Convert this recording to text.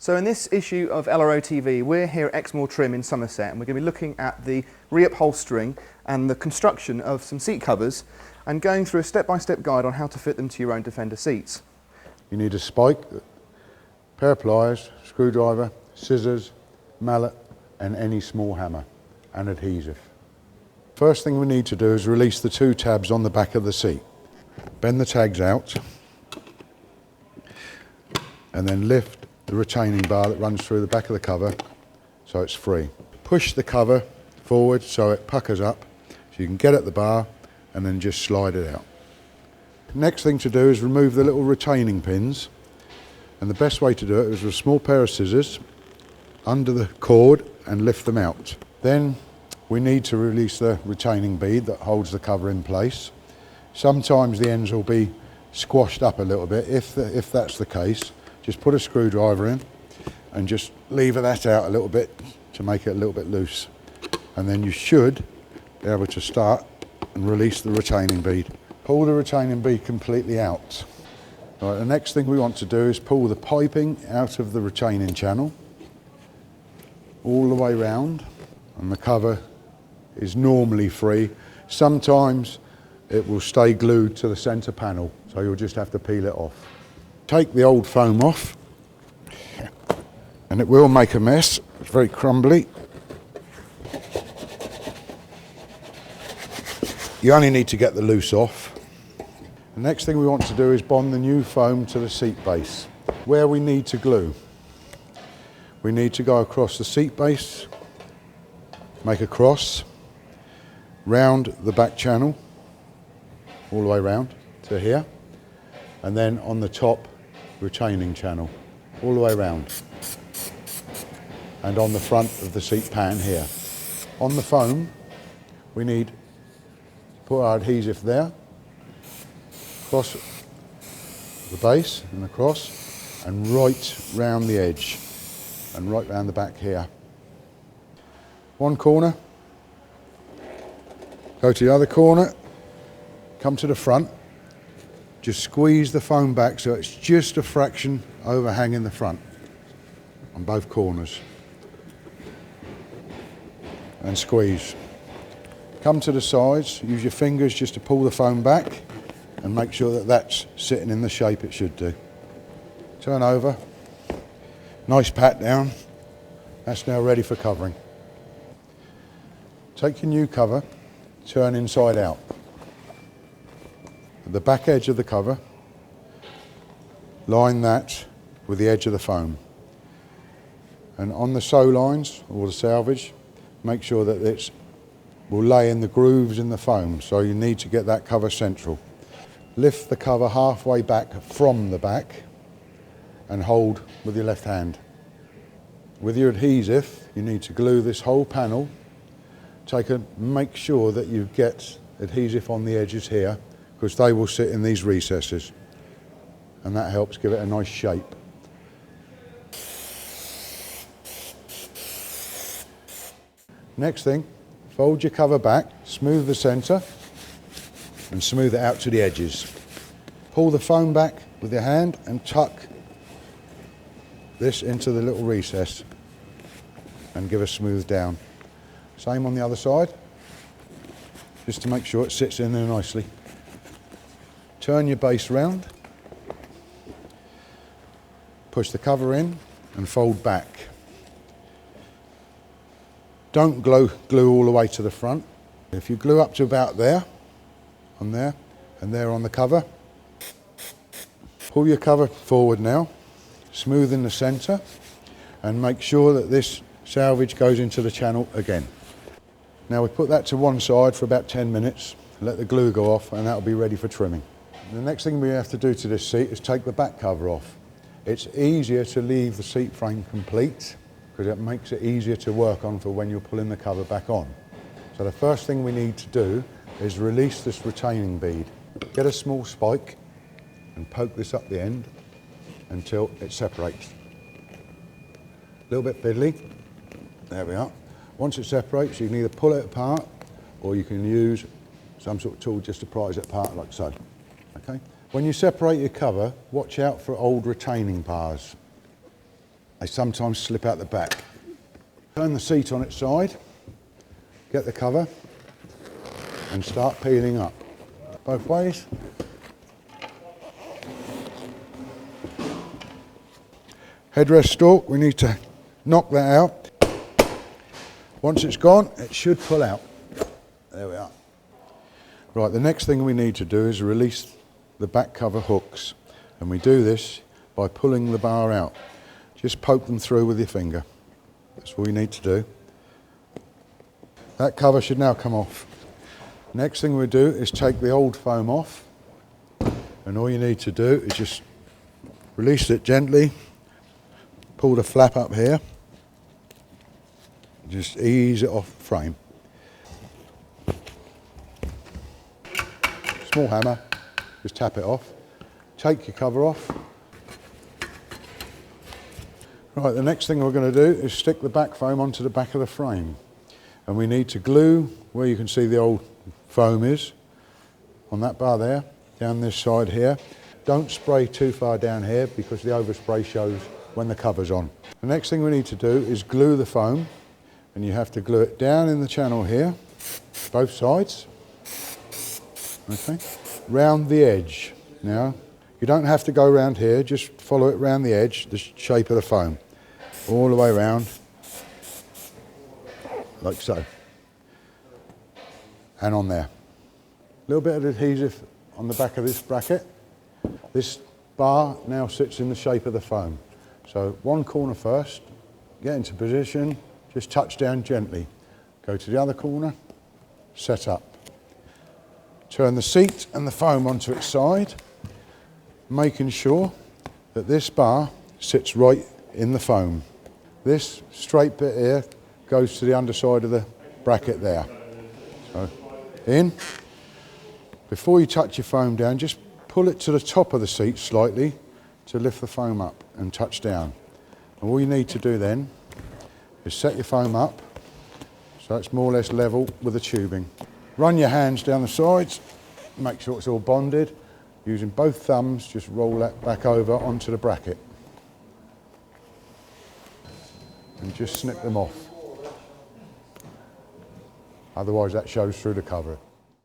So in this issue of LRO TV, we're here at Exmoor Trim in Somerset, and we're going to be looking at the reupholstering and the construction of some seat covers and going through a step-by-step guide on how to fit them to your own Defender seats. You need a spike, pair of pliers, screwdriver, scissors, mallet and any small hammer and adhesive. First thing we need to do is release the two tabs on the back of the seat. Bend the tags out and then lift the retaining bar that runs through the back of the cover so it's free. Push the cover forward so it puckers up so you can get at the bar and then just slide it out. Next thing to do is remove the little retaining pins, and the best way to do it is with a small pair of scissors under the cord and lift them out. Then we need to release the retaining bead that holds the cover in place. Sometimes the ends will be squashed up a little bit. If that's the case, just put a screwdriver in and just lever that out a little bit to make it a little bit loose. And then you should be able to start and release the retaining bead. Pull the retaining bead completely out. Right, the next thing we want to do is pull the piping out of the retaining channel all the way round, and the cover is normally free. Sometimes it will stay glued to the centre panel, so you'll just have to peel it off. Take the old foam off, and it will make a mess. It's very crumbly. You only need to get the loose off. The next thing we want to do is bond the new foam to the seat base. Where we need to glue, we need to go across the seat base, make a cross, round the back channel, all the way round to here, and then on the top retaining channel, all the way round, and on the front of the seat pan here. On the foam, we need to put our adhesive there, across the base and across, and right round the edge, and right round the back here. One corner, go to the other corner, come to the front, just squeeze the foam back so it's just a fraction overhang in the front on both corners, and squeeze. Come to the sides, use your fingers just to pull the foam back and make sure that that's sitting in the shape it should do. Turn over, nice pat down, that's now ready for covering. Take your new cover, turn inside out. At the back edge of the cover, line that with the edge of the foam. And on the sew lines, or the selvage, make sure that it will lay in the grooves in the foam, so you need to get that cover central. Lift the cover halfway back from the back and hold with your left hand. With your adhesive, you need to glue this whole panel. Make sure that you get adhesive on the edges here, because they will sit in these recesses, and that helps give it a nice shape. Next thing, fold your cover back, smooth the centre and smooth it out to the edges. Pull the foam back with your hand and tuck this into the little recess and give a smooth down. Same on the other side, just to make sure it sits in there nicely. Turn your base round, push the cover in and fold back. Don't glue all the way to the front. If you glue up to about there, on there, and there on the cover, pull your cover forward now, smooth in the centre, and make sure that this selvage goes into the channel again. Now we put that to one side for about 10 minutes, let the glue go off, and that'll be ready for trimming. The next thing we have to do to this seat is take the back cover off. It's easier to leave the seat frame complete, because it makes it easier to work on for when you're pulling the cover back on. So the first thing we need to do is release this retaining bead. Get a small spike and poke this up the end until it separates. A little bit fiddly, there we are. Once it separates, you can either pull it apart or you can use some sort of tool just to prise it apart like so. Okay? When you separate your cover, watch out for old retaining bars. They sometimes slip out the back. Turn the seat on its side, get the cover and start peeling up. Both ways. Headrest stalk, we need to knock that out. Once it's gone, it should pull out. There we are. Right, the next thing we need to do is release the back cover hooks. And we do this by pulling the bar out. Just poke them through with your finger. That's all you need to do. That cover should now come off. Next thing we do is take the old foam off. And all you need to do is just release it gently. Pull the flap up here. Just ease it off the frame. Small hammer, just tap it off. Take your cover off. Right, the next thing we're going to do is stick the back foam onto the back of the frame. And we need to glue where you can see the old foam is, on that bar there, down this side here. Don't spray too far down here because the overspray shows when the cover's on. The next thing we need to do is glue the foam, and you have to glue it down in the channel here, both sides, okay, round the edge. Now, you don't have to go around here, just follow it round the edge, the shape of the foam, all the way around, like so, and on there. A little bit of adhesive on the back of this bracket. This bar now sits in the shape of the foam. So one corner first, get into position, just touch down gently. Go to the other corner, set up. Turn the seat and the foam onto its side, making sure that this bar sits right in the foam. This straight bit here goes to the underside of the bracket there. So in. Before you touch your foam down, just pull it to the top of the seat slightly to lift the foam up and touch down. And all you need to do then is set your foam up so it's more or less level with the tubing. Run your hands down the sides, make sure it's all bonded. Using both thumbs, just roll that back over onto the bracket. And just snip them off. Otherwise that shows through the cover.